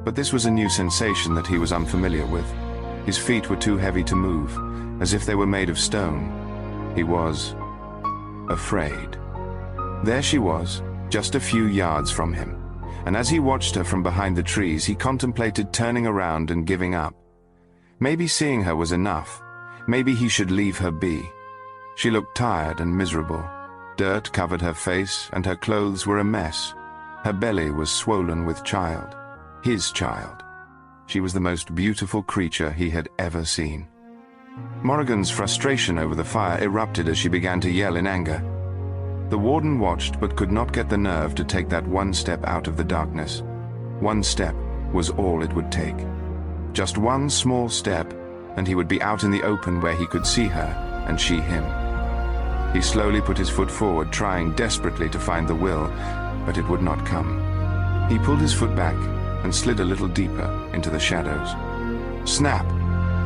But this was a new sensation that he was unfamiliar with. His feet were too heavy to move, as if they were made of stone. He was afraid. There she was, just a few yards from him, and as he watched her from behind the trees, he contemplated turning around and giving up. Maybe seeing her was enough. Maybe he should leave her be. She looked tired and miserable. Dirt covered her face, and her clothes were a mess. Her belly was swollen with child. His child. She was the most beautiful creature he had ever seen. Morrigan's frustration over the fire erupted as she began to yell in anger. The Warden watched but could not get the nerve to take that one step out of the darkness. One step was all it would take. Just one small step, and he would be out in the open where he could see her, and she him. He slowly put his foot forward, trying desperately to find the will, but it would not come. He pulled his foot back and slid a little deeper into the shadows. Snap!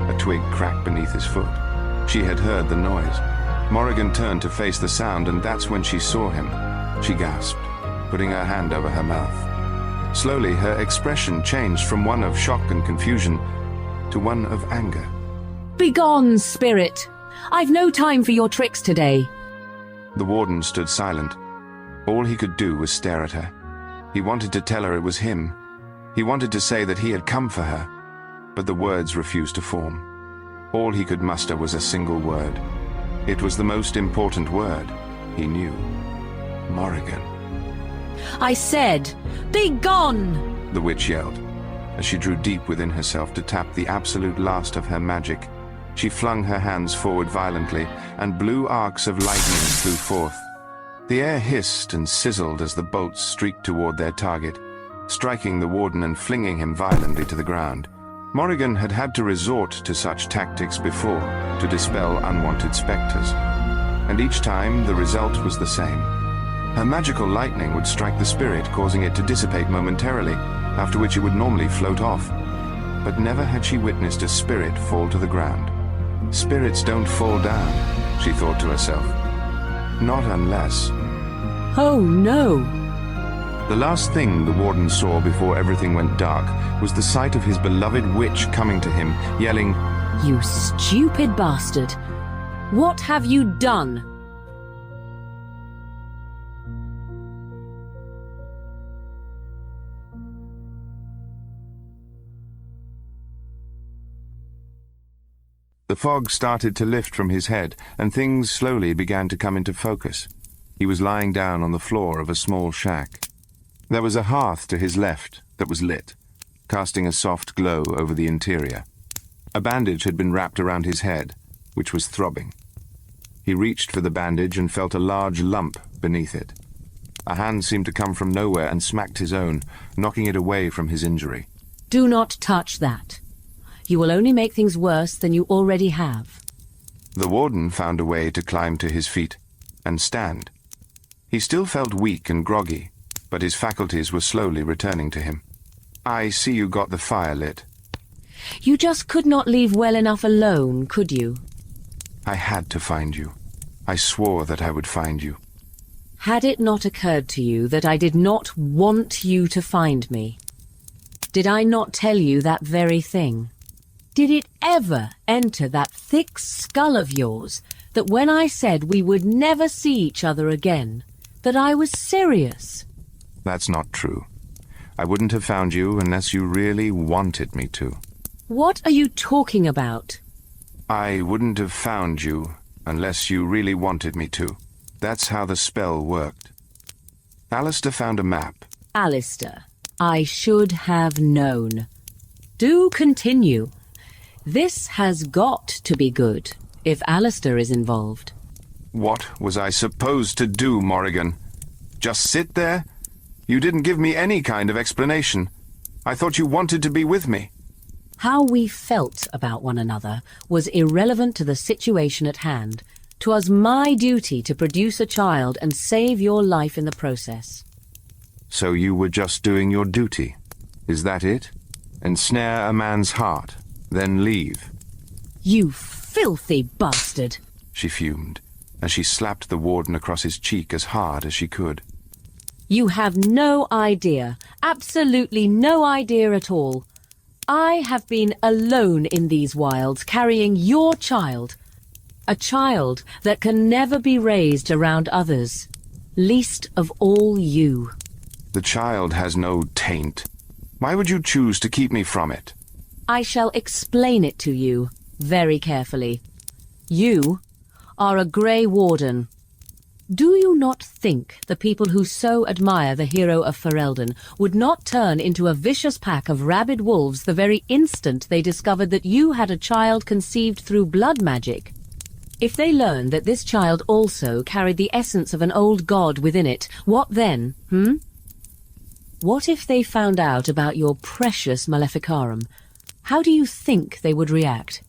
A twig cracked beneath his foot. She had heard the noise. Morrigan turned to face the sound, and that's when she saw him. She gasped, putting her hand over her mouth. Slowly, her expression changed from one of shock and confusion to one of anger. Begone, spirit! I've no time for your tricks today. The warden stood silent. All he could do was stare at her. He wanted to tell her it was him. He wanted to say that he had come for her, but the words refused to form. All he could muster was a single word. It was the most important word he knew. Morrigan. I said, begone! The witch yelled, as she drew deep within herself to tap the absolute last of her magic. She flung her hands forward violently, and blue arcs of lightning flew forth. The air hissed and sizzled as the bolts streaked toward their target, striking the warden and flinging him violently to the ground. Morrigan had had to resort to such tactics before to dispel unwanted specters, and each time the result was the same. Her magical lightning would strike the spirit, causing it to dissipate momentarily, after which it would normally float off. But never had she witnessed a spirit fall to the ground. Spirits don't fall down, she thought to herself. Not unless... Oh no! The last thing the warden saw before everything went dark was the sight of his beloved witch coming to him, yelling, You stupid bastard! What have you done? The fog started to lift from his head, and things slowly began to come into focus. He was lying down on the floor of a small shack. There was a hearth to his left that was lit, casting a soft glow over the interior. A bandage had been wrapped around his head, which was throbbing. He reached for the bandage and felt a large lump beneath it. A hand seemed to come from nowhere and smacked his own, knocking it away from his injury. Do not touch that. You will only make things worse than you already have. The warden found a way to climb to his feet and stand. He still felt weak and groggy, but his faculties were slowly returning to him. I see you got the fire lit. You just could not leave well enough alone, could you? I had to find you. I swore that I would find you. Had it not occurred to you that I did not want you to find me? Did I not tell you that very thing? Did it ever enter that thick skull of yours that when I said we would never see each other again, that I was serious? That's not true. I wouldn't have found you unless you really wanted me to. What are you talking about? I wouldn't have found you unless you really wanted me to. That's how the spell worked. Alistair found a map. Alistair, I should have known. Do continue. This has got to be good, if Alistair is involved. What was I supposed to do, Morrigan? Just sit there? You didn't give me any kind of explanation. I thought you wanted to be with me. How we felt about one another was irrelevant to the situation at hand. 'Twas my duty to produce a child and save your life in the process. So you were just doing your duty? Is that it? Ensnare a man's heart, then leave? You filthy bastard! She fumed, as she slapped the warden across his cheek as hard as she could. You have no idea, absolutely no idea at all. I have been alone in these wilds, carrying your child. A child that can never be raised around others, least of all you. The child has no taint. Why would you choose to keep me from it? I shall explain it to you, very carefully. You are a Grey Warden. Do you not think the people who so admire the hero of Ferelden would not turn into a vicious pack of rabid wolves the very instant they discovered that you had a child conceived through blood magic? If they learned that this child also carried the essence of an old god within it, what then, What if they found out about your precious Maleficarum? How do you think they would react?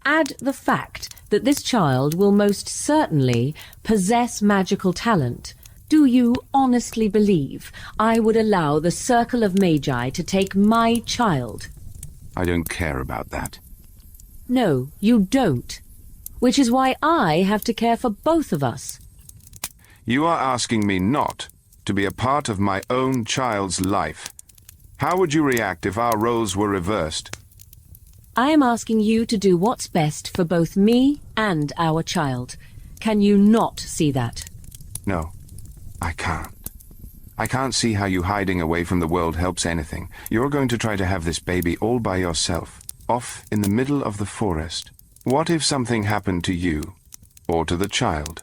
Add the fact that this child will most certainly possess magical talent, do you honestly believe I would allow the Circle of Magi to take my child? I don't care about that. No, you don't. Which is why I have to care for both of us. You are asking me not to be a part of my own child's life. How would you react if our roles were reversed? I am asking you to do what's best for both me and our child. Can you not see that? No, I can't. I can't see how you hiding away from the world helps anything. You're going to try to have this baby all by yourself, off in the middle of the forest. What if something happened to you, or to the child?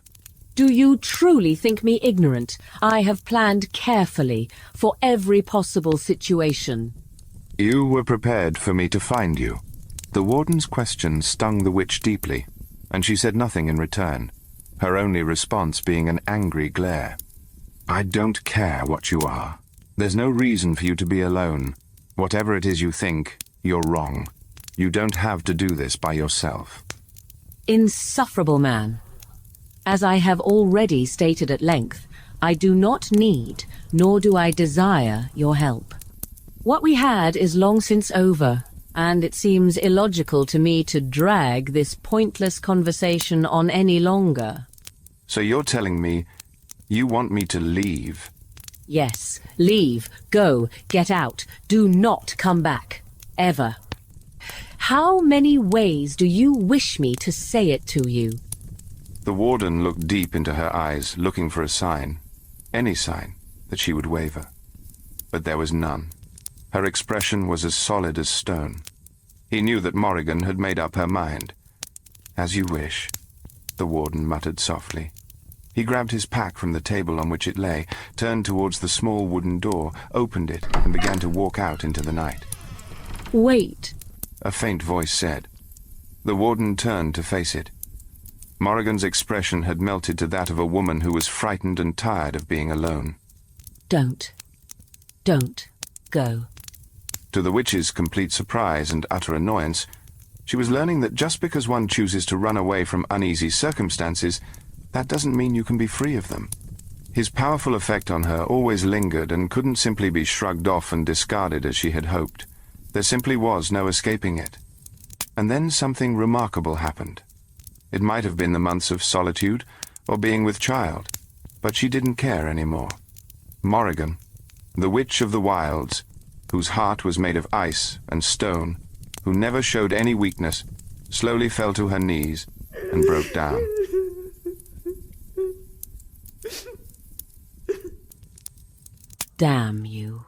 Do you truly think me ignorant? I have planned carefully for every possible situation. You were prepared for me to find you. The warden's question stung the witch deeply, and she said nothing in return, her only response being an angry glare. I don't care what you are. There's no reason for you to be alone. Whatever it is you think, you're wrong. You don't have to do this by yourself. Insufferable man. As I have already stated at length, I do not need, nor do I desire, your help. What we had is long since over, and it seems illogical to me to drag this pointless conversation on any longer. So you're telling me you want me to leave? Yes, leave, go, get out, do not come back, ever. How many ways do you wish me to say it to you? The warden looked deep into her eyes, looking for a sign, any sign, that she would waver. But there was none. Her expression was as solid as stone. He knew that Morrigan had made up her mind. As you wish, the warden muttered softly. He grabbed his pack from the table on which it lay, turned towards the small wooden door, opened it, and began to walk out into the night. Wait, a faint voice said. The warden turned to face it. Morrigan's expression had melted to that of a woman who was frightened and tired of being alone. Don't go. To the witch's complete surprise and utter annoyance, she was learning that just because one chooses to run away from uneasy circumstances, that doesn't mean you can be free of them. His powerful effect on her always lingered and couldn't simply be shrugged off and discarded as she had hoped. There simply was no escaping it. And then something remarkable happened. It might have been the months of solitude, or being with child, but she didn't care anymore. Morrigan, the witch of the wilds, whose heart was made of ice and stone, who never showed any weakness, slowly fell to her knees and broke down. Damn you.